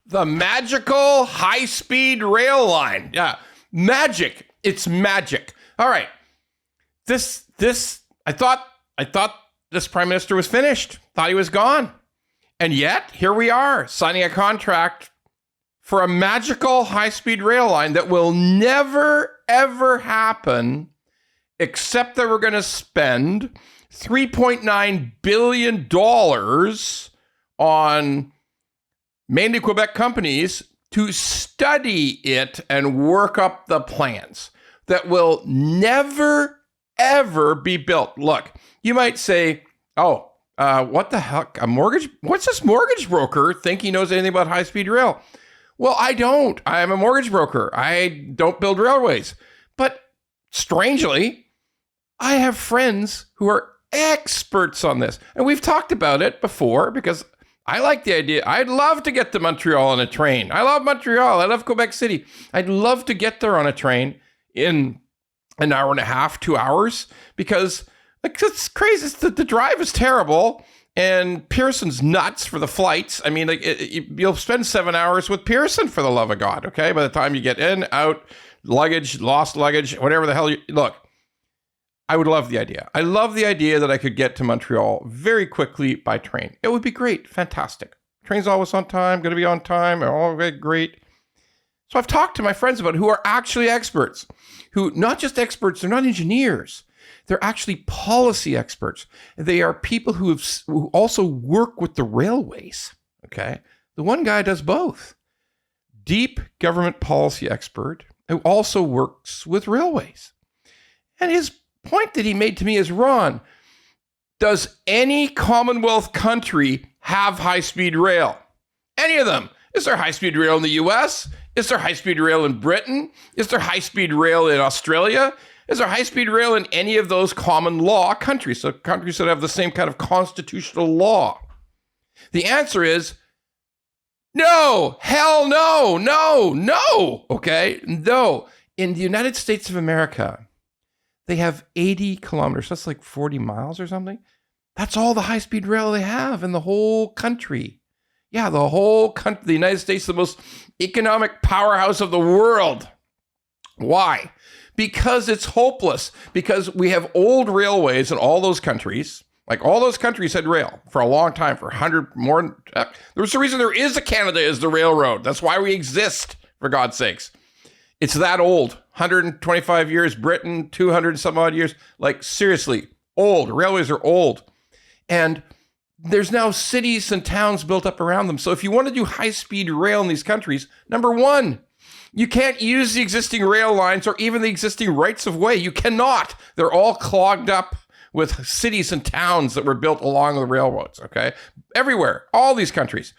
The magical high-speed rail line. Yeah, magic. It's magic. All right. I thought this prime minister was finished. Thought he was gone. And yet, here we are, signing a contract for a magical high-speed rail line that will never, ever happen, except that we're going to spend $3.9 billion on mainly Quebec companies to study it and work up the plans that will never, ever be built. Look, you might say, what the heck? What's this mortgage broker think he knows anything about high-speed rail? Well, I don't. I'm a mortgage broker. I don't build railways. But strangely, I have friends who are experts on this. And we've talked about it before because I like the idea. I'd love to get to Montreal on a train. I love Montreal. I love Quebec City. I'd love to get there on a train in an hour and a half, 2 hours, because it's crazy. The drive is terrible, and Pearson's nuts for the flights. I mean, you'll spend 7 hours with Pearson, for the love of God, okay? By the time you get in, out, luggage, lost luggage, whatever the hell look, I would love the idea. I love the idea that I could get to Montreal very quickly by train. It would be great. Fantastic. Train's always on time, going to be on time. All great. So I've talked to my friends about it who are actually experts, who not just experts, they're not engineers. They're actually policy experts. They are people who also work with the railways, okay? The one guy does both. Deep government policy expert who also works with railways. And his point that he made to me is, Ron, does any Commonwealth country have high-speed rail? Any of them? Is there high-speed rail in the US? Is there high-speed rail in Britain? Is there high-speed rail in Australia? Is there high-speed rail in any of those common law countries? So countries that have the same kind of constitutional law? The answer is no, hell no, okay? No. In the United States of America, they have 80 kilometers. That's like 40 miles or something. That's all the high-speed rail they have in the whole country. Yeah, the whole country. The United States is the most economic powerhouse of the world. Why? Because it's hopeless. Because we have old railways in all those countries. Like all those countries had rail for a long time, for 100 more. There's the reason there is a Canada is the railroad. That's why we exist, for God's sakes. It's that old. 125 years, Britain, 200 some odd years. Like seriously, old. Railways are old. And there's now cities and towns built up around them. So if you want to do high-speed rail in these countries, number one, you can't use the existing rail lines or even the existing rights of way. You cannot. They're all clogged up with cities and towns that were built along the railroads, okay? Everywhere, all these countries.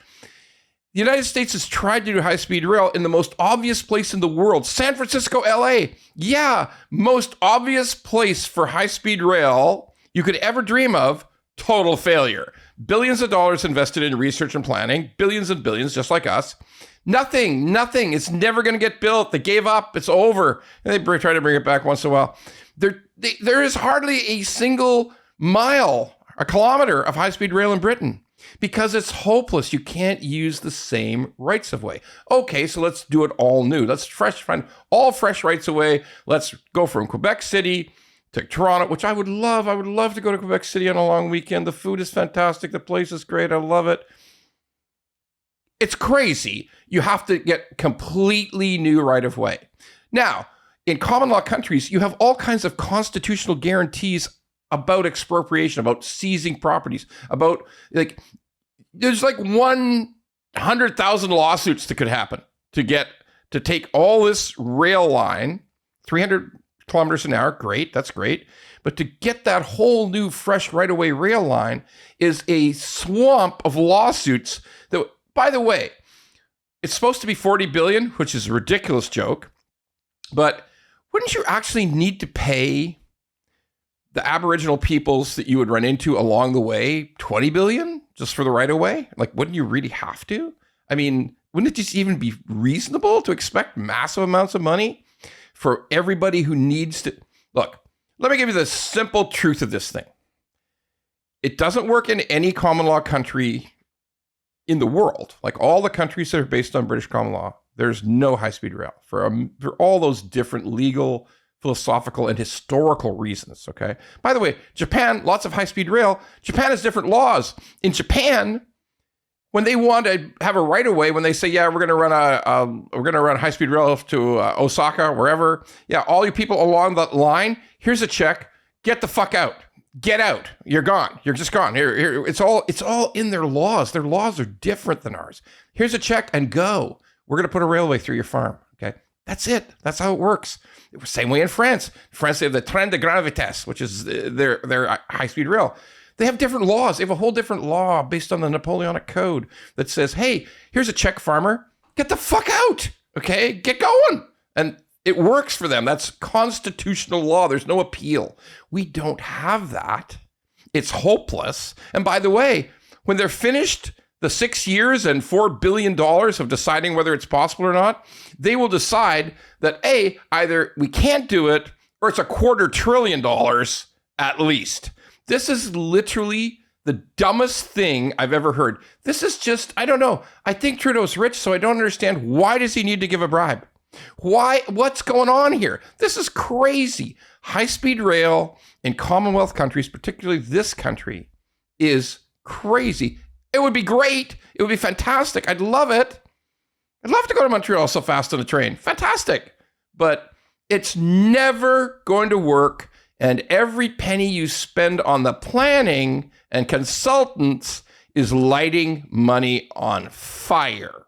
The United States has tried to do high-speed rail in the most obvious place in the world, San Francisco, LA. Yeah, most obvious place for high-speed rail you could ever dream of, total failure. Billions of dollars invested in research and planning, billions and billions, just like us. Nothing. It's never going to get built. They gave up. It's over. And they try to bring it back once in a while. There is hardly a single mile, a kilometer of high-speed rail in Britain because it's hopeless. You can't use the same rights of way. Okay, so let's do it all new. Let's find all fresh rights of way. Let's go from Quebec City to Toronto, which I would love. I would love to go to Quebec City on a long weekend. The food is fantastic. The place is great. I love it. It's crazy. You have to get completely new right of way. Now, in common law countries, you have all kinds of constitutional guarantees about expropriation, about seizing properties, about there's like 100,000 lawsuits that could happen to take all this rail line, 300 kilometers an hour. Great. That's great. But to get that whole new fresh right of way rail line is a swamp of lawsuits that, by the way, it's supposed to be 40 billion, which is a ridiculous joke. But wouldn't you actually need to pay the Aboriginal peoples that you would run into along the way 20 billion just for the right of way? Like, wouldn't you really have to? I mean, wouldn't it just even be reasonable to expect massive amounts of money for everybody who needs to? Look, let me give you the simple truth of this thing. It doesn't work in any common law country in the world, like all the countries that are based on British common law, there's no high-speed rail for all those different legal, philosophical, and historical reasons, okay? By the way, Japan, lots of high-speed rail. Japan has different laws. In Japan, when they want to have a right-of-way, when they say, yeah, we're going to run a high-speed rail to Osaka, wherever, yeah, all you people along the line, here's a check, get the fuck out. Get out. You're gone. You're just gone. Here. It's all in their laws. Their laws are different than ours. Here's a check and go. We're going to put a railway through your farm. Okay. That's it. That's how it works. Same way in France. France, they have the train de grande vitesse, which is their high-speed rail. They have different laws. They have a whole different law based on the Napoleonic Code that says, hey, here's a check, farmer. Get the fuck out. Okay. Get going. And it works for them. That's constitutional law. There's no appeal. We don't have that. It's hopeless. And by the way, when they're finished the 6 years and $4 billion of deciding whether it's possible or not, they will decide that either we can't do it or it's $250 billion at least. This is literally the dumbest thing I've ever heard. This is just, I don't know. I think Trudeau's rich, so I don't understand. Why does he need to give a bribe? Why? What's going on here? This is crazy. High-speed rail in Commonwealth countries, particularly this country, is crazy. It would be great. It would be fantastic. I'd love it. I'd love to go to Montreal so fast on a train. Fantastic. But it's never going to work. And every penny you spend on the planning and consultants is lighting money on fire.